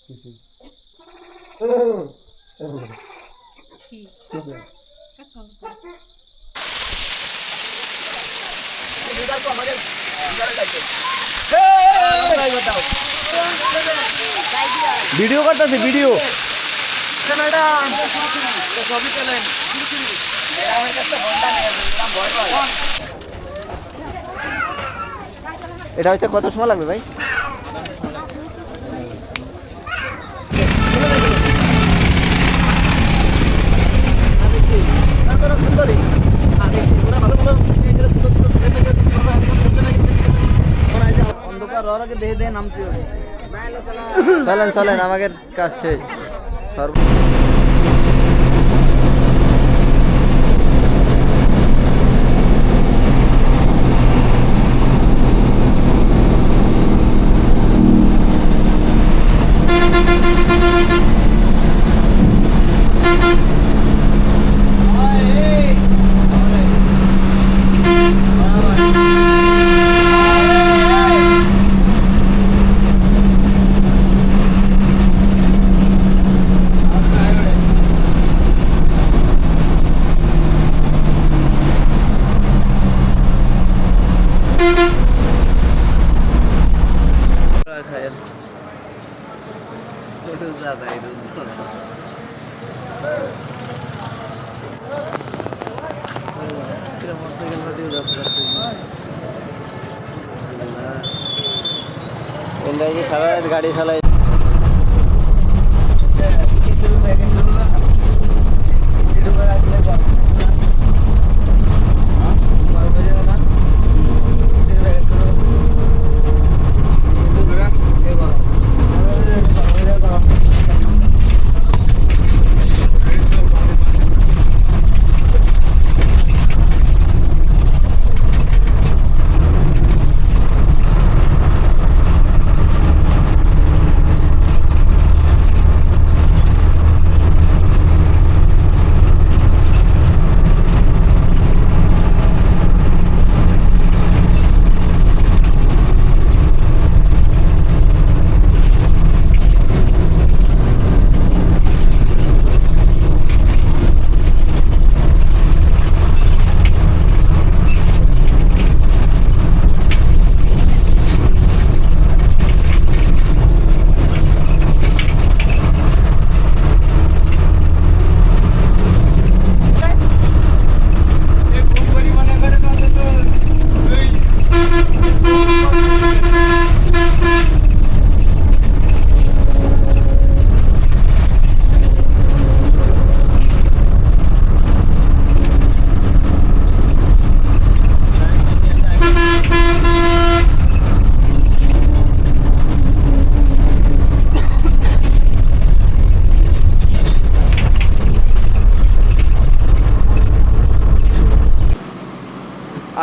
Video করতেছে video. এটা হইতে কত সময় লাগবে ভাই? চলেন চলেন, আমাদের কাজ শেষ। সারা রাত গাড়ি চালাই।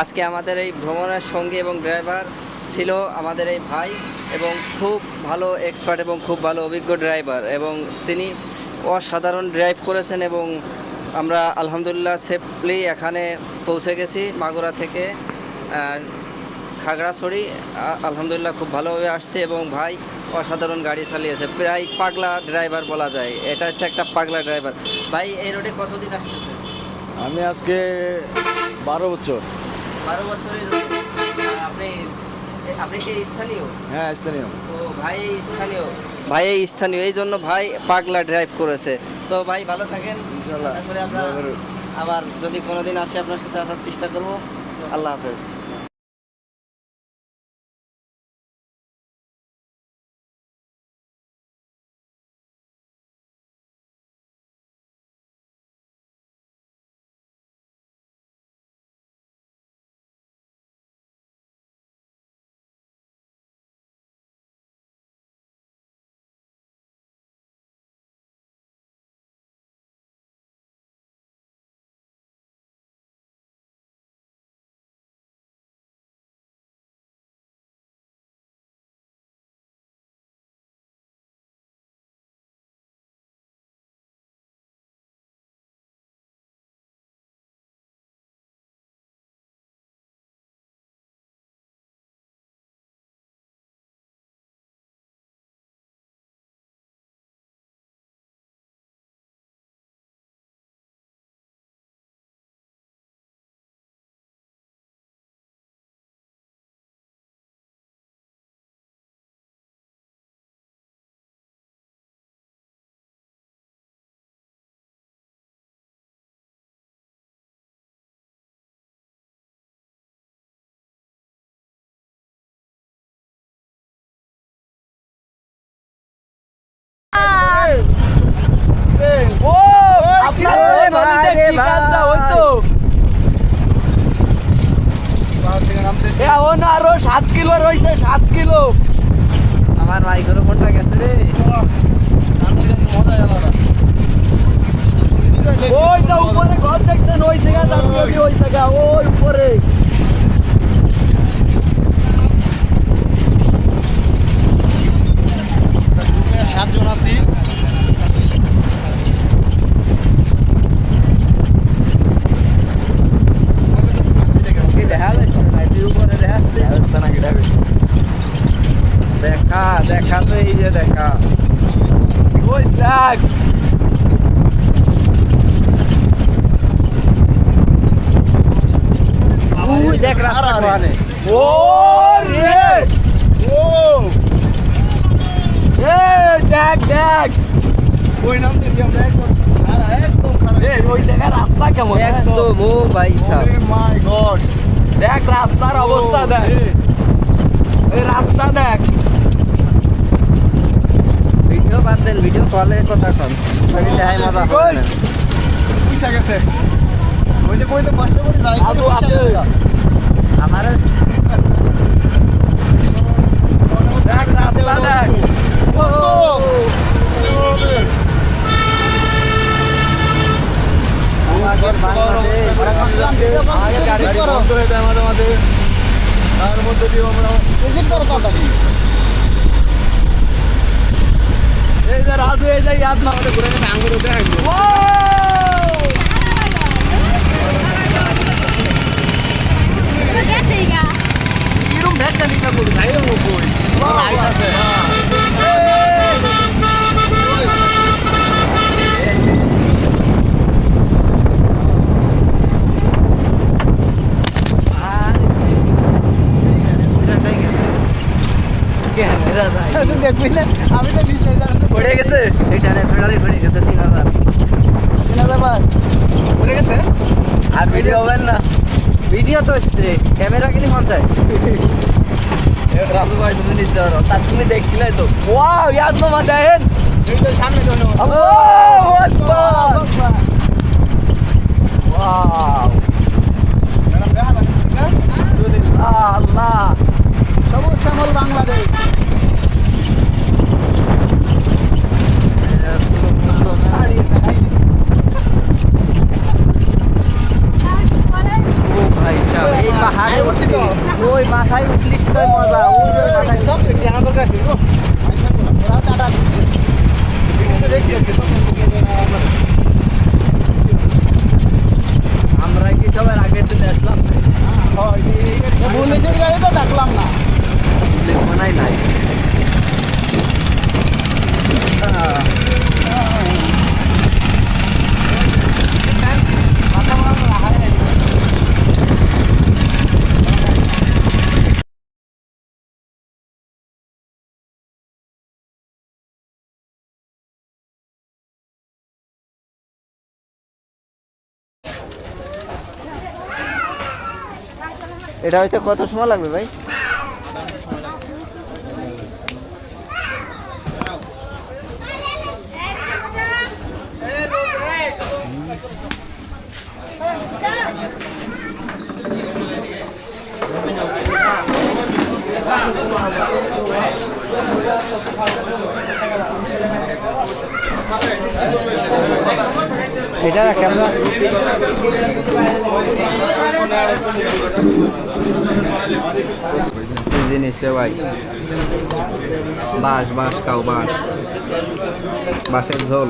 আজকে আমাদের এই ভ্রমণের সঙ্গী এবং ড্রাইভার ছিল আমাদের এই ভাই, এবং খুব ভালো এক্সপার্ট এবং খুব ভালো অভিজ্ঞ ড্রাইভার, এবং তিনি অসাধারণ ড্রাইভ করেছেন। এবং আমরা আলহামদুলিল্লাহ সেফলি এখানে পৌঁছে গেছি মাগুরা থেকে খাগড়াছড়ি। আলহামদুলিল্লাহ খুব ভালোভাবে আসছে, এবং ভাই অসাধারণ গাড়ি চালিয়েছে। প্রায় পাগলা ড্রাইভার বলা যায়, এটা হচ্ছে একটা পাগলা ড্রাইভার। ভাই এই রোডে কতদিন আসতেছে? আমি আজকে 12 বছর। 12 বছরের। আপনি আপনি কি স্থানীয়? হ্যাঁ, স্থানীয়। ও ভাই স্থানীয়, ভাই এই স্থানীয়, এই জন্য ভাই পাগলা ড্রাইভ করেছে। তো ভাই ভালো থাকেন ইনশাআল্লাহ। আমরা আবার যদি কোনোদিন আসি আপনার সাথে আসার চেষ্টা করব। আল্লাহ হাফেজ। না আরো 7 কিলো রয়েছে, 7 কিলো। আমার মাইক্রোফোনটা গেছে রে। ওইটা উপরে ঘর দেখছেন, ওই জায়গা যাচ্ছি, ওই জায়গা ওই উপরে। সাতজন আছি। কি দেখা যাচ্ছে না, তুই উপরে দেখাচ্ছিস। দেখা দেখা তো এই যে দেখা। ওই দেখ, ওই দেখ রাস্তা কোয়ানে। ও রে, ও এ দেখ দেখ, ওই নাম দিয়ে আমরা একদম খারাপ। এ ওই জায়গা রাস্তা কেমন, একদম ও ভাই সাহেব। মাই গড, দেখ রাস্তার অবস্থা দেখ, এই রাস্তা দেখ। ভিডিও বাদ ভিডিও কলে কথা কন, তাহলে দেখাই মজা হবে না। পয়সা গেছে। ওই যে কইতে কষ্ট করে যাই আদু পয়সা আছে। গেছে। আমার দেখ রাস্তা দেখ। ও আমাদের বাংলাদেশ গাড়ি বন্ধ হয়ে যায় মাঝে মাঝে, তার মধ্যে দিয়ে আমরা এই যে রাজু, এই যে ইয়াদ না হলে ঘুরে গেছে আঙ্গুরে দেখ। ও কিরম ভেটটা নিকা করবে ভাই ও কই লাইট আছে। তুই দেখবি না, আমি তো নিচে পড়ে গেছে। সেটারে সেটারে ঘুরে গেছে 3000। 3000 বার পড়ে গেছে। আর ভিডিও হবে না। ভিডিও তো এসছে, ক্যামেরা কিনে 50। রাজু ভাই তুমি নিতে পারো, তা তুমি দেখছিলে তো। ওয়াও ইয়াদ মামা দেখেন, এই তো সামনে চলো। আল্লাহু আকবার। ওয়াও ম্যাডাম দেখা যাচ্ছে না? আল্লাহ, সবুজ শ্যামল বাংলাদেশ। ও ভাই সাহেব, এই পাহাড়ে উঠলি, ওই মাথায় উঠলিস তো মজা, ওই যে মাথায় সব দেখি আমার কাছে ওরা টাটা দেখি আমরা কি সবার আগে চলে আসলাম? পুলিশের গাড়ি তো দেখলাম না। পুলিশ মানাই নাই। এটা হয়তো কত সময় লাগবে ভাই? এটা ক্যামেরা জিনিস রে ভাই, বাঁশ বাঁশ খাও, বাঁশ বাঁশের ঝোল।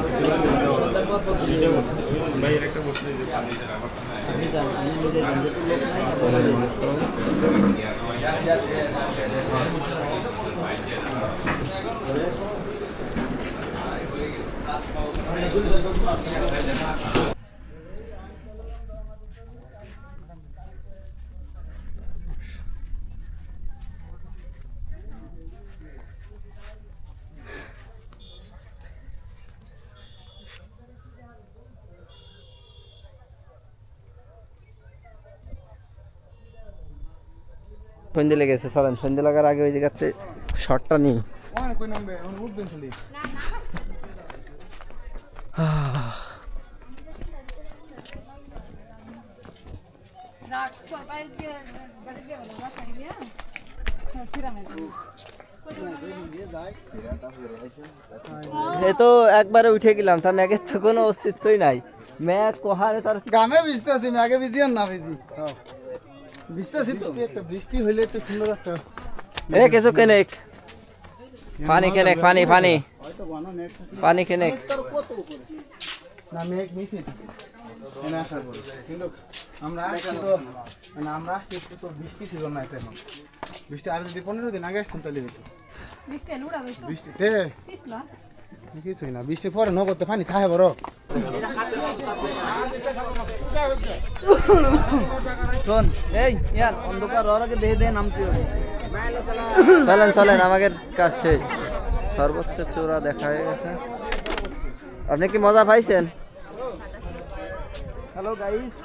সন্ধে লেগেছে, চলেন সন্ধে লাগার আগে ওই জায়গাতে শর্টটা নিই। কই নামবে উঠবেন খালি। এ তো একবারে উঠে গেলাম, তার ম্যাগের তো কোনো অস্তিত্বই নাই। ম্যাগ কোহারে তার গামে ভিজতেছি, ম্যাগে ভিজি আর না ভিজি ভিজতেছি তো। একটা বৃষ্টি হইলে একটু সুন্দর একটা এ কিছু কেনেক পানি কেনেক, পানি পানি হয়তো বানো মেঘ থাকলে পানি কেনেক। তার কত উপরে না মেঘ নিচে এনে আসার পরে কিন্তু আমরা আসছি তো মানে আমরা আসছি তো বৃষ্টি ছিল না এখন। বৃষ্টি আর যদি 15 দিন আগে আসতাম তাহলে হতো। বৃষ্টি কিছুই না, বৃষ্টি পরে নগদ তো পানি খায় বড়। শোন এই ইয়ার অন্ধকার হওয়ার আগে দেখে দেখে নামতে হবে। চলেন চলেন, আমাদের কাজ শেষ। সর্বোচ্চ চূড়া দেখা হয়ে গেছে। আপনি কি মজা পাইছেন? Hello guys,